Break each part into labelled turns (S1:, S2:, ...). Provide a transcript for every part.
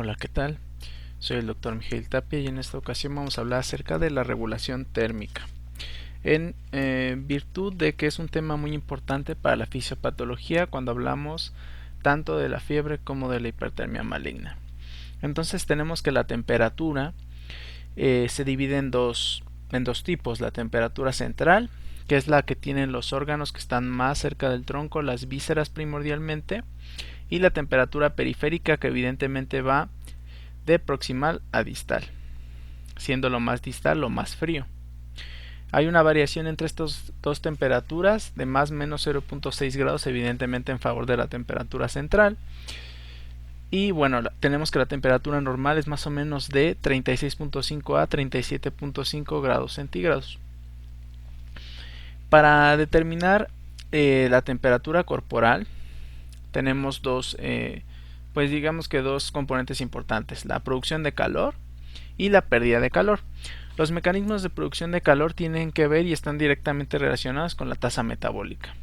S1: Hola, ¿qué tal? Soy el doctor Miguel Tapia y en esta ocasión vamos a hablar acerca de la regulación térmica, en virtud de que es un tema muy importante para la fisiopatología cuando hablamos tanto de la fiebre como de la hipertermia maligna. Entonces tenemos que la temperatura se divide en dos tipos: la temperatura central, que es la que tienen los órganos que están más cerca del tronco, las vísceras primordialmente, y la temperatura periférica, que evidentemente va de proximal a distal, siendo lo más distal lo más frío. Hay una variación entre estas dos temperaturas de más o menos 0.6 grados, evidentemente en favor de la temperatura central. Y bueno, tenemos que la temperatura normal es más o menos de 36.5 a 37.5 grados centígrados. Para determinar la temperatura corporal tenemos pues digamos que dos componentes importantes: la producción de calor y la pérdida de calor. Los mecanismos de producción de calor tienen que ver y están directamente relacionados con la tasa metabólica.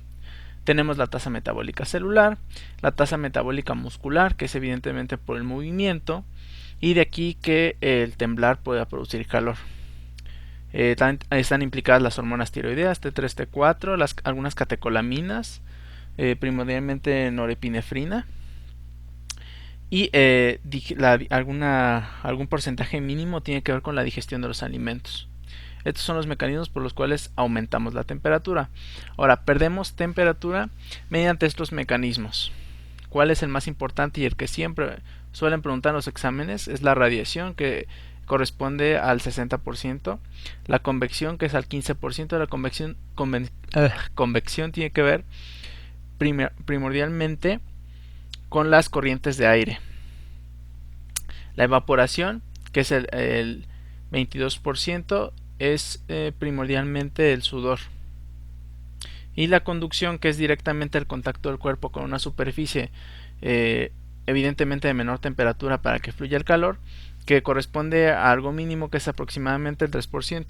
S1: Tenemos la tasa metabólica celular, la tasa metabólica muscular, que es evidentemente por el movimiento, y de aquí que el temblar pueda producir calor. Están implicadas las hormonas tiroideas T3, T4, algunas catecolaminas, primordialmente norepinefrina, y algún porcentaje mínimo tiene que ver con la digestión de los alimentos. Estos son los mecanismos por los cuales aumentamos la temperatura. Ahora, perdemos temperatura mediante estos mecanismos. ¿Cuál es el más importante y el que siempre suelen preguntar en los exámenes? Es la radiación, que corresponde al 60%, la convección, que es al 15%. La convección tiene que ver primordialmente con las corrientes de aire. La evaporación, que es el 22%, es primordialmente el sudor. Y la conducción, que es directamente el contacto del cuerpo con una superficie evidentemente de menor temperatura para que fluya el calor, que corresponde a algo mínimo, que es aproximadamente el 3%.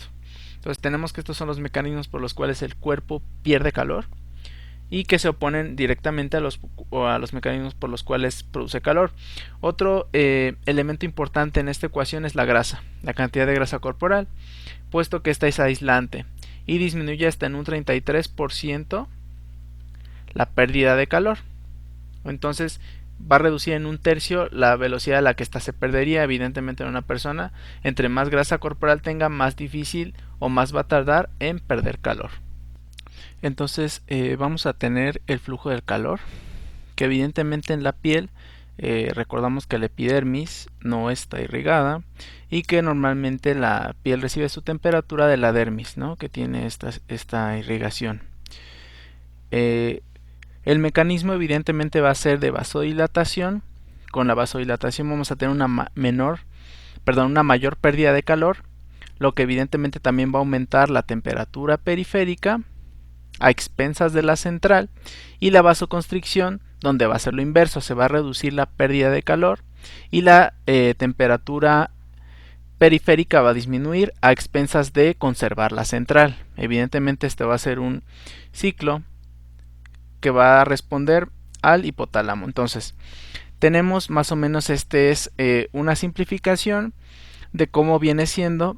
S1: Entonces tenemos que estos son los mecanismos por los cuales el cuerpo pierde calor y que se oponen directamente a los mecanismos por los cuales produce calor. Otro elemento importante en esta ecuación es la grasa, la cantidad de grasa corporal, puesto que esta es aislante y disminuye hasta en un 33% la pérdida de calor. Entonces va a reducir en un tercio la velocidad a la que ésta se perdería. Evidentemente en una persona, entre más grasa corporal tenga, más difícil o más va a tardar en perder calor. Entonces vamos a tener el flujo del calor, que evidentemente en la piel recordamos que la epidermis no está irrigada y que normalmente la piel recibe su temperatura de la dermis, ¿no?, que tiene esta irrigación. El mecanismo evidentemente va a ser de vasodilatación. Con la vasodilatación vamos a tener una mayor pérdida de calor, lo que evidentemente también va a aumentar la temperatura periférica a expensas de la central, y la vasoconstricción, donde va a ser lo inverso, se va a reducir la pérdida de calor y la temperatura periférica va a disminuir a expensas de conservar la central. Evidentemente este va a ser un ciclo que va a responder al hipotálamo. Entonces tenemos más o menos, es una simplificación de cómo viene siendo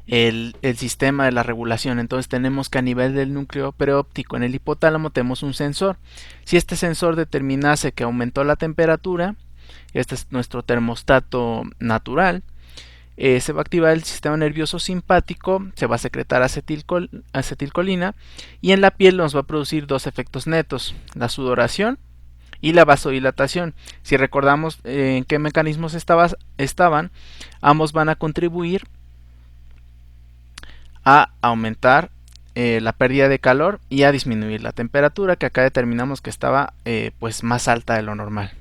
S1: el sistema de la regulación. Entonces tenemos que a nivel del núcleo preóptico en el hipotálamo tenemos un sensor. Si este sensor determinase que aumentó la temperatura, este es nuestro termostato natural, se va a activar el sistema nervioso simpático, se va a secretar acetilcolina, y en la piel nos va a producir dos efectos netos: la sudoración y la vasodilatación. Si recordamos en qué mecanismos estaban, ambos van a contribuir a aumentar la pérdida de calor y a disminuir la temperatura, que acá determinamos que estaba pues más alta de lo normal.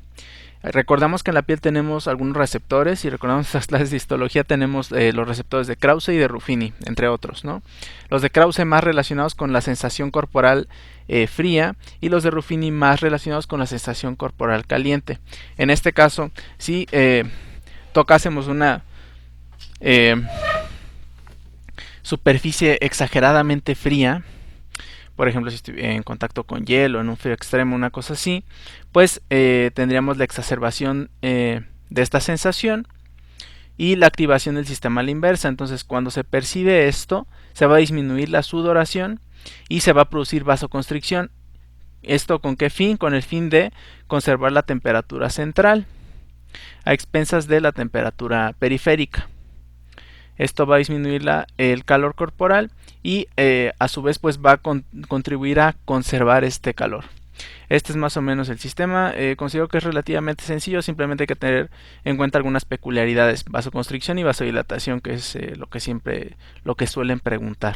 S1: Recordamos que en la piel tenemos algunos receptores, y recordamos las clases de histología, tenemos los receptores de Krause y de Ruffini, entre otros, ¿no? Los de Krause más relacionados con la sensación corporal fría, y los de Ruffini más relacionados con la sensación corporal caliente. En este caso, si tocásemos una superficie exageradamente fría, por ejemplo si estoy en contacto con hielo, en un frío extremo, una cosa así, pues tendríamos la exacerbación de esta sensación y la activación del sistema a la inversa. Entonces, cuando se percibe esto, se va a disminuir la sudoración y se va a producir vasoconstricción. ¿Esto con qué fin? Con el fin de conservar la temperatura central a expensas de la temperatura periférica. Esto va a disminuir el calor corporal y a su vez pues va a contribuir a conservar este calor. Este es más o menos el sistema. Considero que es relativamente sencillo, simplemente hay que tener en cuenta algunas peculiaridades: vasoconstricción y vasodilatación, que es lo que suelen preguntar.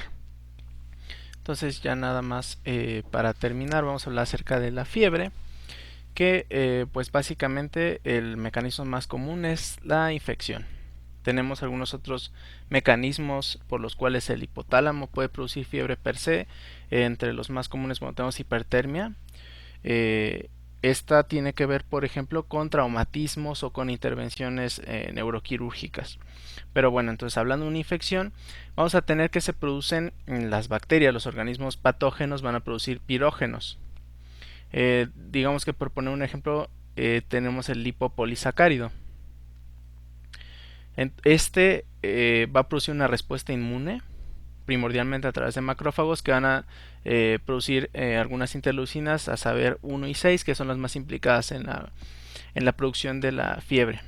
S1: Entonces, ya nada más para terminar, vamos a hablar acerca de la fiebre, que pues básicamente el mecanismo más común es la infección. Tenemos algunos otros mecanismos por los cuales el hipotálamo puede producir fiebre per se. Entre los más comunes, bueno, tenemos hipertermia. Esta tiene que ver, por ejemplo, con traumatismos o con intervenciones neuroquirúrgicas. Pero bueno, entonces hablando de una infección, vamos a tener que se producen las bacterias, los organismos patógenos van a producir pirógenos. Digamos que por poner un ejemplo, tenemos el lipopolisacárido. Este va a producir una respuesta inmune, primordialmente a través de macrófagos, que van a producir algunas interleucinas, a saber 1 y 6, que son las más implicadas en la producción de la fiebre.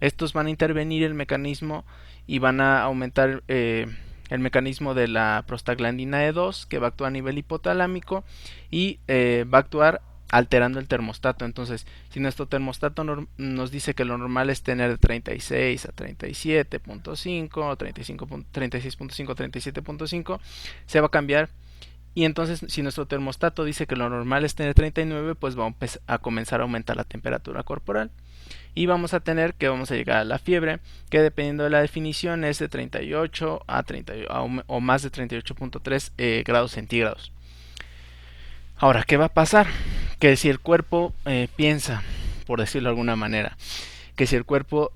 S1: Estos van a intervenir el mecanismo y van a aumentar el mecanismo de la prostaglandina E2, que va a actuar a nivel hipotalámico y va a actuar alterando el termostato. Entonces, si nuestro termostato nos dice que lo normal es tener de 36 a 37.5, 36.5, 37.5, se va a cambiar. Y entonces, si nuestro termostato dice que lo normal es tener 39, pues vamos a comenzar a aumentar la temperatura corporal. Y vamos a llegar a la fiebre, que dependiendo de la definición es de 38 a 30 o más de 38.3 grados centígrados. Ahora, ¿qué va a pasar? Que si el cuerpo piensa, por decirlo de alguna manera, que si el cuerpo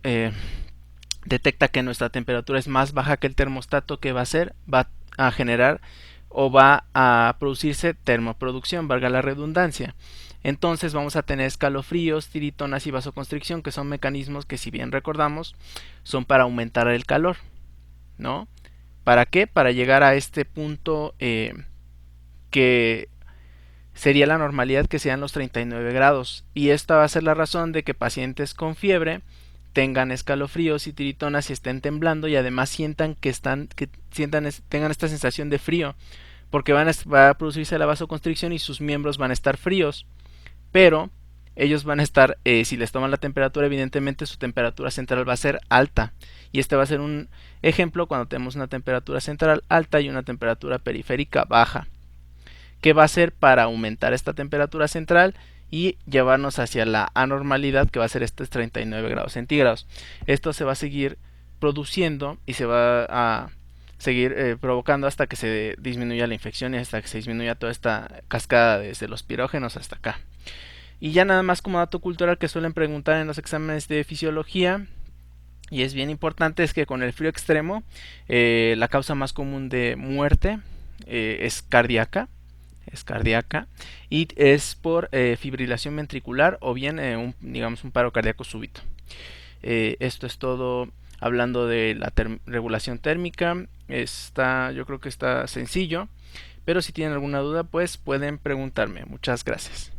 S1: detecta que nuestra temperatura es más baja que el termostato, ¿qué va a hacer? Va a generar o va a producirse termoproducción, valga la redundancia. Entonces vamos a tener escalofríos, tiritonas y vasoconstricción, que son mecanismos que, si bien recordamos, son para aumentar el calor, ¿no? ¿Para qué? Para llegar a este punto que sería la normalidad, que sean los 39 grados. Y esta va a ser la razón de que pacientes con fiebre tengan escalofríos y tiritonas y estén temblando, y además tengan esta sensación de frío, porque va a producirse la vasoconstricción y sus miembros van a estar fríos, pero ellos van a estar, si les toman la temperatura, evidentemente su temperatura central va a ser alta, y este va a ser un ejemplo cuando tenemos una temperatura central alta y una temperatura periférica baja. ¿Qué va a hacer para aumentar esta temperatura central y llevarnos hacia la anormalidad, que va a ser estos 39 grados centígrados? Esto se va a seguir produciendo y se va a seguir provocando hasta que se disminuya la infección y hasta que se disminuya toda esta cascada desde los pirógenos hasta acá. Y ya nada más como dato cultural que suelen preguntar en los exámenes de fisiología, y es bien importante, es que con el frío extremo la causa más común de muerte es cardíaca y es por fibrilación ventricular o bien digamos un paro cardíaco súbito. Esto es todo hablando de la regulación térmica. Yo creo que está sencillo, pero si tienen alguna duda pues pueden preguntarme. Muchas gracias.